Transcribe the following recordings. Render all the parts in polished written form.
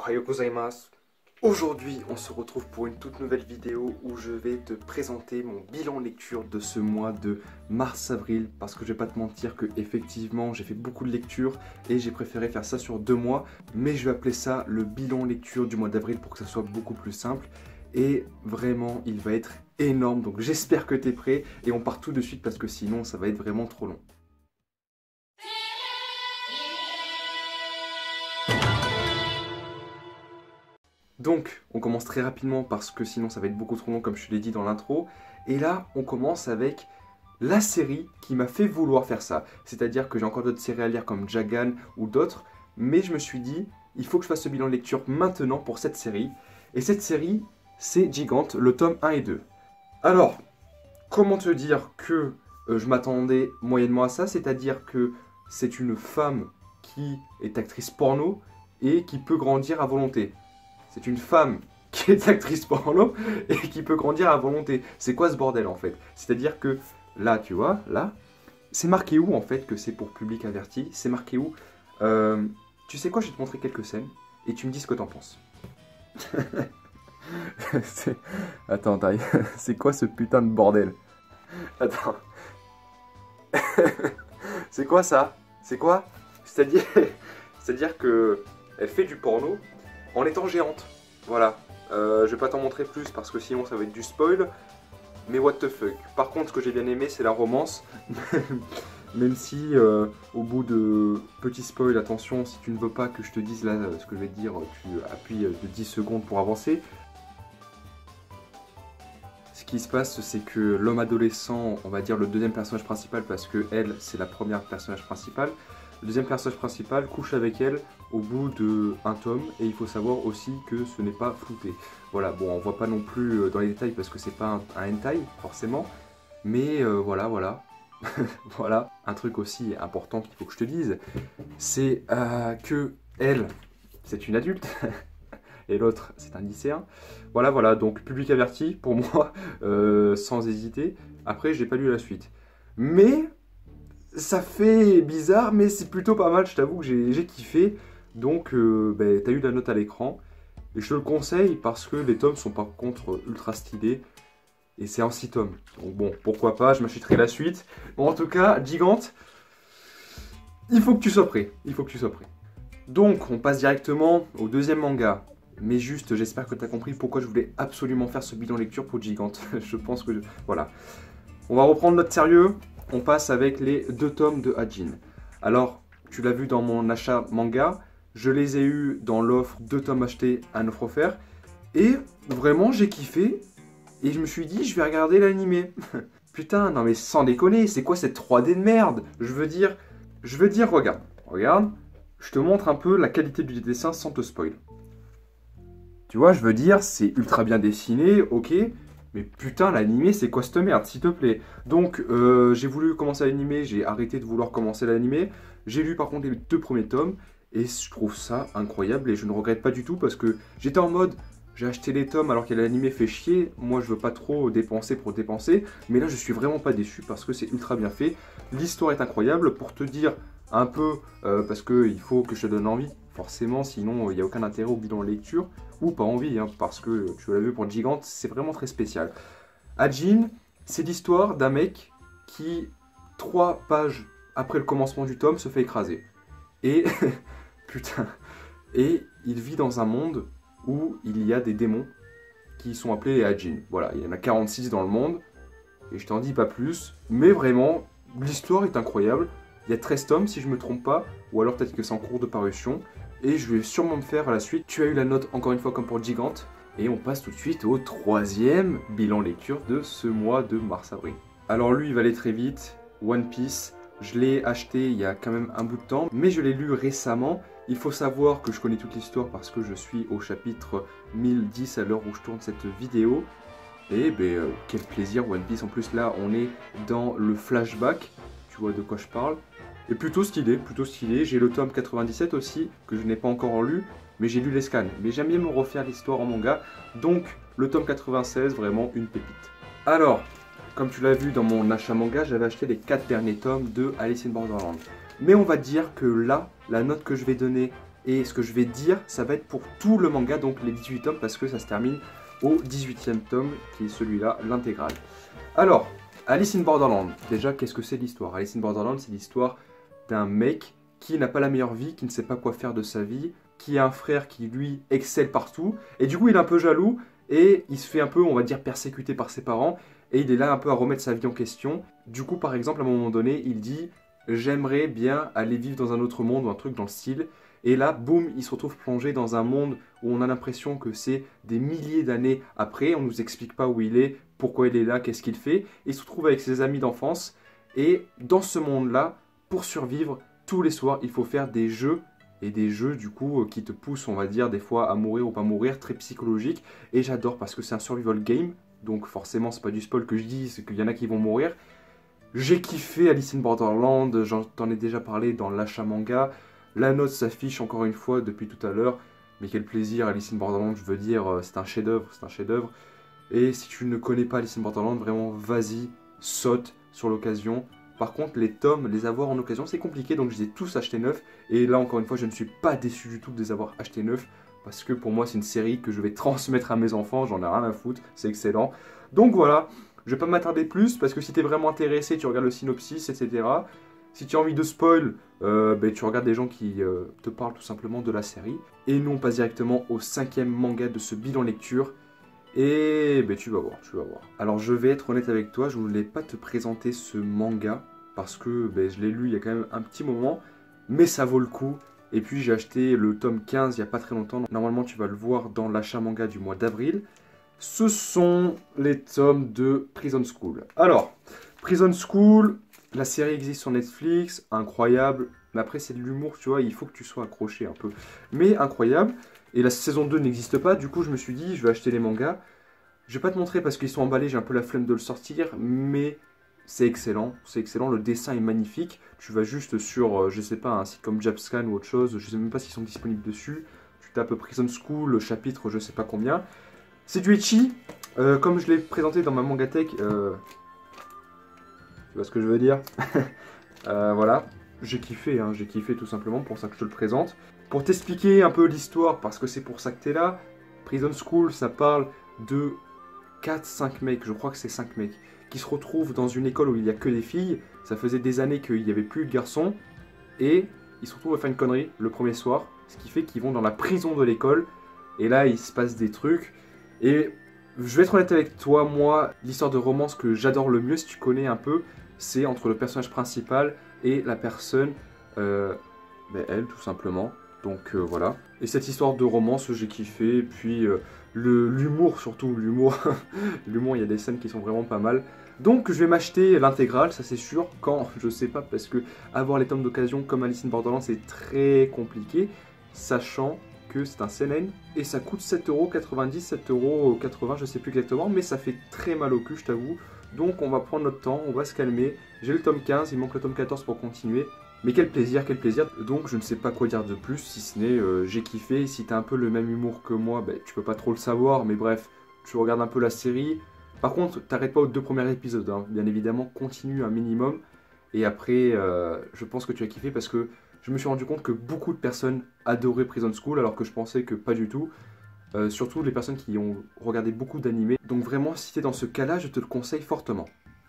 Ohayou gozaimasu. Aujourd'hui, on se retrouve pour une toute nouvelle vidéo où je vais te présenter mon bilan lecture de ce mois de mars-avril, parce que je vais pas te mentir que effectivement j'ai fait beaucoup de lectures et j'ai préféré faire ça sur 2 mois, mais je vais appeler ça le bilan lecture du mois d'avril pour que ça soit beaucoup plus simple. Et vraiment, il va être énorme, donc j'espère que tu es prêt et on part tout de suite parce que sinon ça va être vraiment trop long. Donc, on commence très rapidement parce que sinon ça va être beaucoup trop long comme je te l'ai dit dans l'intro. Et là, on commence avec la série qui m'a fait vouloir faire ça. C'est-à-dire que j'ai encore d'autres séries à lire comme Jagan ou d'autres. Mais je me suis dit, il faut que je fasse ce bilan de lecture maintenant pour cette série. Et cette série, c'est Gigante, le tome 1 et 2. Alors, comment te dire que je m'attendais moyennement à ça? C'est-à-dire que c'est une femme qui est actrice porno et qui peut grandir à volonté. C'est une femme qui est actrice porno et qui peut grandir à volonté. C'est quoi ce bordel en fait? C'est-à-dire que là, tu vois, là, c'est marqué où en fait que c'est pour public averti? C'est marqué où? Tu sais quoi, je vais te montrer quelques scènes et tu me dis ce que t'en penses. Attends, c'est quoi ce putain de bordel? Attends. C'est quoi ça? C'est quoi? C'est-à-dire que elle fait du porno en étant géante. Voilà. Je vais pas t'en montrer plus parce que sinon ça va être du spoil. Mais what the fuck. Par contre, ce que j'ai bien aimé, c'est la romance. Même si, au bout de petit spoil, attention, si tu ne veux pas que je te dise là ce que je vais te dire, tu appuies de 10 secondes pour avancer. Ce qui se passe, c'est que l'homme adolescent, on va dire le deuxième personnage principal, parce que elle, c'est la première personnage principale. Le deuxième personnage principal couche avec elle au bout d'un tome, et il faut savoir aussi que ce n'est pas flouté. Voilà, bon, on voit pas non plus dans les détails parce que c'est pas un hentai, forcément, mais voilà. Voilà, un truc aussi important qu'il faut que je te dise, c'est que elle, c'est une adulte, et l'autre, c'est un lycéen. Voilà, donc public averti, pour moi, sans hésiter. Après, j'ai pas lu la suite. Mais ça fait bizarre, mais c'est plutôt pas mal, je t'avoue que j'ai kiffé. Donc, t'as eu la note à l'écran. Et je te le conseille parce que les tomes sont par contre ultra stylés. Et c'est en 6 tomes. Donc bon, pourquoi pas, je m'achèterai la suite. Bon, en tout cas, Gigante, il faut que tu sois prêt. Donc, on passe directement au deuxième manga. Mais juste, j'espère que tu as compris pourquoi je voulais absolument faire ce bilan lecture pour Gigante. Je pense que... Voilà. On va reprendre notre sérieux. On passe avec les 2 tomes de Hajin. Alors, tu l'as vu dans mon achat manga. Je les ai eus dans l'offre 2 tomes achetés, 1 offre offert. Et vraiment, j'ai kiffé. Et je me suis dit, je vais regarder l'animé. Putain, non mais sans déconner, c'est quoi cette 3D de merde? Je veux dire, regarde. Je te montre un peu la qualité du dessin sans te spoil. Tu vois, je veux dire, c'est ultra bien dessiné, ok. Mais putain, l'animé, c'est quoi cette merde, s'il te plaît? Donc, j'ai voulu commencer l'animé, j'ai arrêté de vouloir commencer l'animé. J'ai lu par contre les 2 premiers tomes. Et je trouve ça incroyable et je ne regrette pas du tout parce que j'étais en mode... J'ai acheté les tomes alors que l'animé fait chier. Moi, je veux pas trop dépenser pour dépenser. Mais là, je suis vraiment pas déçu parce que c'est ultra bien fait. L'histoire est incroyable. Pour te dire un peu, parce qu'il faut que je te donne envie. Forcément, sinon, il n'y a aucun intérêt au bilan de lecture. Ou pas envie, hein, parce que tu l'as vu pour Gigante, c'est vraiment très spécial. Hajin, c'est l'histoire d'un mec qui, 3 pages après le commencement du tome, se fait écraser. Et, putain, et il vit dans un monde où il y a des démons qui sont appelés les Hajin. Voilà, il y en a 46 dans le monde, et je t'en dis pas plus, mais vraiment, l'histoire est incroyable. Il y a 13 tomes si je me trompe pas, ou alors peut-être que c'est en cours de parution, et je vais sûrement me faire à la suite. Tu as eu la note encore une fois comme pour Gigante, et on passe tout de suite au 3e bilan lecture de ce mois de mars-avril. Alors lui, il va aller très vite, One Piece, je l'ai acheté il y a quand même un bout de temps, mais je l'ai lu récemment. Il faut savoir que je connais toute l'histoire parce que je suis au chapitre 1010 à l'heure où je tourne cette vidéo. Et quel plaisir One Piece. En plus là on est dans le flashback, tu vois de quoi je parle. Et plutôt stylé. J'ai le tome 97 aussi que je n'ai pas encore lu, mais j'ai lu les scans. Mais j'aime bien me refaire l'histoire en manga. Donc le tome 96, vraiment une pépite. Alors, comme tu l'as vu dans mon achat manga, j'avais acheté les 4 derniers tomes de Alice in Borderland. Mais on va dire que là, la note que je vais donner Et ce que je vais dire, ça va être pour tout le manga, donc les 18 tomes, parce que ça se termine au 18e tome, qui est celui-là, l'intégrale. Alors, Alice in Borderland, déjà, qu'est-ce que c'est l'histoire? Alice in Borderland, c'est l'histoire d'un mec qui n'a pas la meilleure vie, qui ne sait pas quoi faire de sa vie, qui a un frère qui, lui, excelle partout, et du coup, il est un peu jaloux, et il se fait un peu, on va dire, persécuter par ses parents, et il est là un peu à remettre sa vie en question. Du coup, par exemple, à un moment donné, il dit « J'aimerais bien aller vivre dans un autre monde » ou un truc dans le style. Et là, boum, il se retrouve plongé dans un monde où on a l'impression que c'est des milliers d'années après. On ne nous explique pas où il est, pourquoi il est là, qu'est-ce qu'il fait. Et il se retrouve avec ses amis d'enfance. Et dans ce monde-là, pour survivre, tous les soirs, il faut faire des jeux. Et des jeux, du coup, qui te poussent, on va dire, des fois à mourir ou pas mourir, très psychologique. Et j'adore parce que c'est un survival game. Donc forcément, c'est pas du spoil que je dis, c'est qu'il y en a qui vont mourir. J'ai kiffé Alice in Borderland, j'en ai déjà parlé dans l'achat manga. La note s'affiche encore une fois depuis tout à l'heure. Mais quel plaisir, Alice in Borderland, je veux dire, c'est un chef-d'œuvre, c'est un chef-d'œuvre. Et si tu ne connais pas Alice in Borderland, vraiment, vas-y, saute sur l'occasion. Par contre, les tomes, les avoir en occasion, c'est compliqué, donc je les ai tous achetés neufs. Et là, encore une fois, je ne suis pas déçu du tout de les avoir achetés neufs. Parce que pour moi, c'est une série que je vais transmettre à mes enfants, j'en ai rien à foutre, c'est excellent. Donc voilà, je vais pas m'attarder plus, parce que si tu es vraiment intéressé, tu regardes le synopsis, etc. Si tu as envie de spoil, tu regardes des gens qui te parlent tout simplement de la série. Et nous, on passe directement au 5e manga de ce bilan lecture. Et tu vas voir, tu vas voir. Alors je vais être honnête avec toi, je voulais pas te présenter ce manga, parce que je l'ai lu il y a quand même un petit moment, mais ça vaut le coup. Et puis j'ai acheté le tome 15 il n'y a pas très longtemps. Normalement tu vas le voir dans l'achat manga du mois d'avril. Ce sont les tomes de Prison School. Alors, Prison School, la série existe sur Netflix, incroyable. Mais après c'est de l'humour, tu vois, il faut que tu sois accroché un peu. Mais incroyable. Et la saison 2 n'existe pas, du coup je me suis dit je vais acheter les mangas. Je vais pas te montrer parce qu'ils sont emballés, j'ai un peu la flemme de le sortir, mais... c'est excellent, le dessin est magnifique. Tu vas juste sur, je sais pas, un site comme Jabscan ou autre chose, je sais même pas s'ils sont disponibles dessus. Tu tapes Prison School, le chapitre je sais pas combien. C'est du ecchi, comme je l'ai présenté dans ma mangatech, tu vois ce que je veux dire. Voilà, j'ai kiffé tout simplement, pour ça que je te le présente. Pour t'expliquer un peu l'histoire, parce que c'est pour ça que t'es là, Prison School ça parle de 4-5 mecs, je crois que c'est 5 mecs, qui se retrouvent dans une école où il n'y a que des filles. Ça faisait des années qu'il n'y avait plus de garçons. Et ils se retrouvent à faire une connerie le premier soir. Ce qui fait qu'ils vont dans la prison de l'école. Et là, il se passe des trucs. Et je vais être honnête avec toi, moi, l'histoire de romance que j'adore le mieux, si tu connais un peu, c'est entre le personnage principal et la personne, elle, tout simplement. Donc voilà. Et cette histoire de romance, j'ai kiffé. Et puis l'humour, surtout l'humour. L'humour, il y a des scènes qui sont vraiment pas mal. Donc je vais m'acheter l'intégrale, ça c'est sûr. Quand, je sais pas, parce que avoir les tomes d'occasion comme Alice in Borderland, c'est très compliqué. Sachant que c'est un seinen. Et ça coûte 7,90€, 7,80€, je sais plus exactement. Mais ça fait très mal au cul, je t'avoue. Donc on va prendre notre temps, on va se calmer. J'ai le tome 15, il manque le tome 14 pour continuer. Mais quel plaisir, quel plaisir. Donc je ne sais pas quoi dire de plus, si ce n'est j'ai kiffé. Si t'as un peu le même humour que moi, tu peux pas trop le savoir. Mais bref, tu regardes un peu la série. Par contre, t'arrêtes pas aux 2 premiers épisodes, hein. Bien évidemment, continue un minimum. Et après, je pense que tu as kiffé parce que je me suis rendu compte que beaucoup de personnes adoraient Prison School alors que je pensais que pas du tout. Surtout les personnes qui ont regardé beaucoup d'animés. Donc vraiment, si t'es dans ce cas-là, je te le conseille fortement.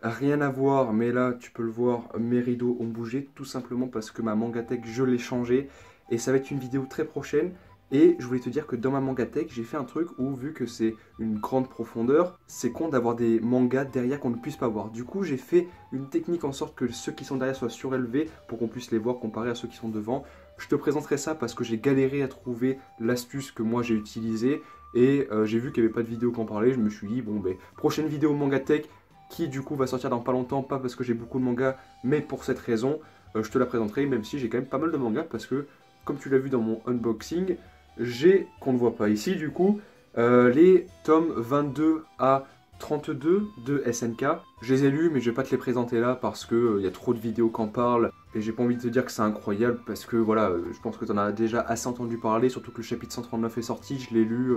Rien à voir, mais là, tu peux le voir, mes rideaux ont bougé, tout simplement parce que ma mangatech, je l'ai changé. Et ça va être une vidéo très prochaine. Et je voulais te dire que dans ma mangatech, j'ai fait un truc où, vu que c'est une grande profondeur, c'est con d'avoir des mangas derrière qu'on ne puisse pas voir. Du coup, j'ai fait une technique en sorte que ceux qui sont derrière soient surélevés pour qu'on puisse les voir comparé à ceux qui sont devant. Je te présenterai ça parce que j'ai galéré à trouver l'astuce que moi j'ai utilisée. Et j'ai vu qu'il n'y avait pas de vidéo qui en parlait. Je me suis dit, bon, prochaine vidéo mangatech qui du coup va sortir dans pas longtemps, pas parce que j'ai beaucoup de mangas, mais pour cette raison, je te la présenterai, même si j'ai quand même pas mal de mangas parce que, comme tu l'as vu dans mon unboxing, j'ai, qu'on ne voit pas ici du coup, les tomes 22 à 32 de SNK. Je les ai lus mais je vais pas te les présenter là parce que y a trop de vidéos qui en parlent et j'ai pas envie de te dire que c'est incroyable parce que voilà, je pense que tu en as déjà assez entendu parler, surtout que le chapitre 139 est sorti, je l'ai lu.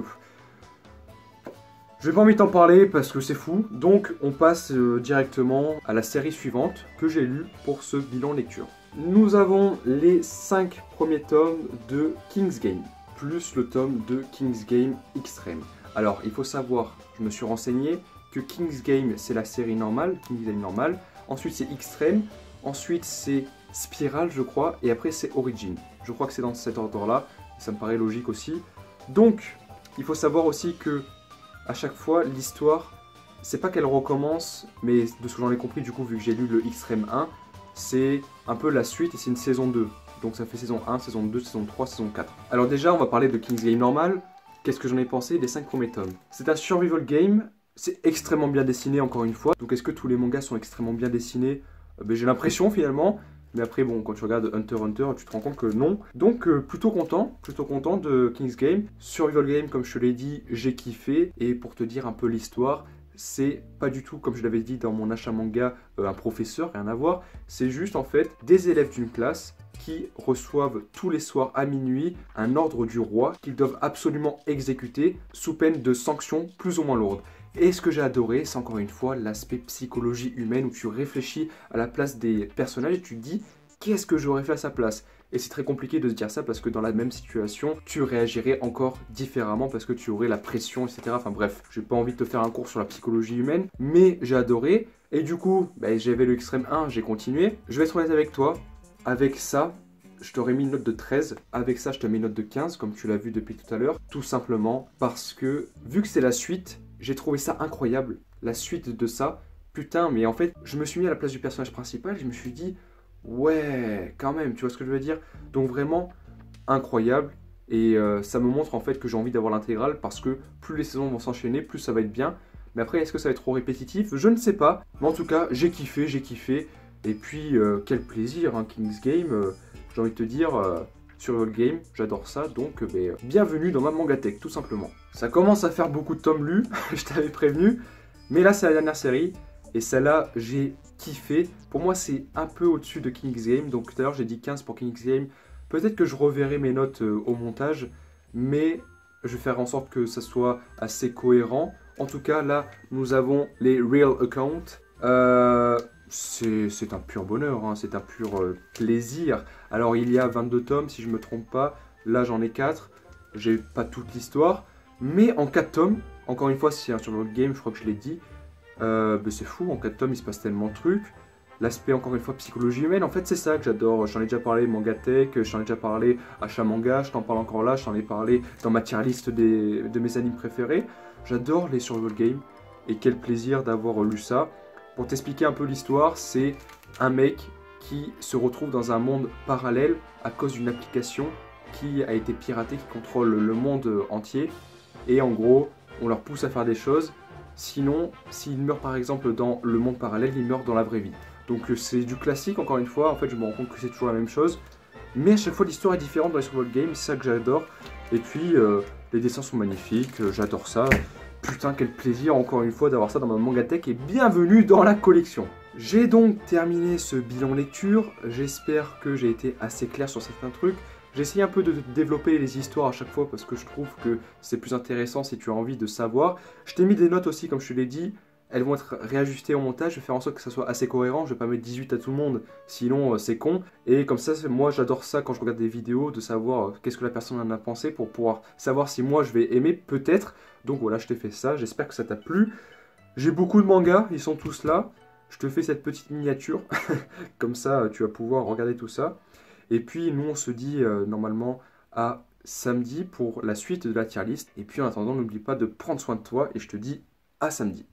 Je n'ai pas envie de t'en parler parce que c'est fou, donc on passe directement à la série suivante que j'ai lue pour ce bilan lecture. nous avons les 5 premiers tomes de King's Game, plus le tome de King's Game Extreme. Alors, il faut savoir, je me suis renseigné, que King's Game, c'est la série normale, King's Game normale, ensuite c'est Extreme, ensuite c'est Spiral, je crois, et après c'est Origin. Je crois que c'est dans cet ordre-là, ça me paraît logique aussi. Donc, il faut savoir aussi que, à chaque fois, l'histoire, c'est pas qu'elle recommence, mais de ce que j'en ai compris, du coup, vu que j'ai lu le Extreme 1, c'est un peu la suite et c'est une saison 2. Donc ça fait saison 1, saison 2, saison 3, saison 4. Alors déjà, on va parler de King's Game normal. Qu'est-ce que j'en ai pensé des 5 premiers tomes? C'est un survival game, c'est extrêmement bien dessiné encore une fois. Donc est-ce que tous les mangas sont extrêmement bien dessinés? J'ai l'impression finalement. Mais après, bon, quand tu regardes Hunter x Hunter, tu te rends compte que non. Donc plutôt content de King's Game. Survival game, comme je te l'ai dit, j'ai kiffé. Et pour te dire un peu l'histoire, c'est pas du tout, comme je l'avais dit dans mon achat manga, un professeur, rien à voir. C'est juste en fait des élèves d'une classe qui reçoivent tous les soirs à minuit un ordre du roi qu'ils doivent absolument exécuter sous peine de sanctions plus ou moins lourdes. Et ce que j'ai adoré, c'est encore une fois l'aspect psychologie humaine où tu réfléchis à la place des personnages et tu te dis qu'est-ce que j'aurais fait à sa place. Et c'est très compliqué de se dire ça parce que dans la même situation, tu réagirais encore différemment parce que tu aurais la pression, etc. Enfin bref, j'ai pas envie de te faire un cours sur la psychologie humaine, mais j'ai adoré. Et du coup, j'avais le Extrême 1, j'ai continué. Je vais être honnête avec toi, avec ça, je t'aurais mis une note de 13. Avec ça, je te mets une note de 15, comme tu l'as vu depuis tout à l'heure. Tout simplement parce que, vu que c'est la suite, j'ai trouvé ça incroyable. La suite de ça, putain, mais en fait, je me suis mis à la place du personnage principal, je me suis dit... ouais, quand même, tu vois ce que je veux dire? Donc vraiment incroyable et ça me montre en fait que j'ai envie d'avoir l'intégrale parce que plus les saisons vont s'enchaîner, plus ça va être bien. Mais après, est-ce que ça va être trop répétitif? Je ne sais pas. Mais en tout cas, j'ai kiffé. Et puis, quel plaisir, hein, King's Game, j'ai envie de te dire, Survival Game, j'adore ça. Donc, bienvenue dans ma mangatech, tout simplement. Ça commence à faire beaucoup de tomes lus, je t'avais prévenu. Mais là, c'est la dernière série. Et celle-là, j'ai kiffé. Pour moi, c'est un peu au-dessus de King's Game. Donc tout à l'heure, j'ai dit 15 pour King's Game. Peut-être que je reverrai mes notes au montage. Mais je vais faire en sorte que ça soit assez cohérent. En tout cas, là, nous avons les Real Accounts. C'est un pur bonheur, hein. C'est un pur plaisir. Alors, il y a 22 tomes, si je ne me trompe pas. Là, j'en ai 4. J'ai pas toute l'histoire. Mais en 4 tomes, encore une fois, c'est un survival game, je crois que je l'ai dit. C'est fou, en 4 tomes il se passe tellement de trucs. L'aspect encore une fois psychologie humaine, en fait c'est ça que j'adore. J'en ai déjà parlé Mangatech, j'en ai déjà parlé Achat Manga, je t'en parle encore là, j'en ai parlé dans ma tier list de mes animes préférés. J'adore les survival games et quel plaisir d'avoir lu ça. Pour t'expliquer un peu l'histoire, c'est un mec qui se retrouve dans un monde parallèle à cause d'une application qui a été piratée, qui contrôle le monde entier. Et en gros, on leur pousse à faire des choses. Sinon, s'il meurt par exemple dans le monde parallèle, il meurt dans la vraie vie. Donc c'est du classique, encore une fois, en fait je me rends compte que c'est toujours la même chose. Mais à chaque fois l'histoire est différente dans les survival games, c'est ça que j'adore. Et puis les dessins sont magnifiques, j'adore ça. Putain quel plaisir encore une fois d'avoir ça dans ma mangatech et bienvenue dans la collection. J'ai donc terminé ce bilan lecture, j'espère que j'ai été assez clair sur certains trucs. J'ai essayé un peu de développer les histoires à chaque fois parce que je trouve que c'est plus intéressant si tu as envie de savoir. Je t'ai mis des notes aussi comme je te l'ai dit, elles vont être réajustées au montage, je vais faire en sorte que ça soit assez cohérent, je vais pas mettre 18 à tout le monde, sinon c'est con. Et comme ça, moi j'adore ça quand je regarde des vidéos, de savoir qu'est-ce que la personne en a pensé pour pouvoir savoir si moi je vais aimer peut-être. Donc voilà, je t'ai fait ça, j'espère que ça t'a plu. J'ai beaucoup de mangas, ils sont tous là. Je te fais cette petite miniature, comme ça tu vas pouvoir regarder tout ça. Et puis nous on se dit normalement à samedi pour la suite de la tier list. Et puis en attendant n'oublie pas de prendre soin de toi et je te dis à samedi.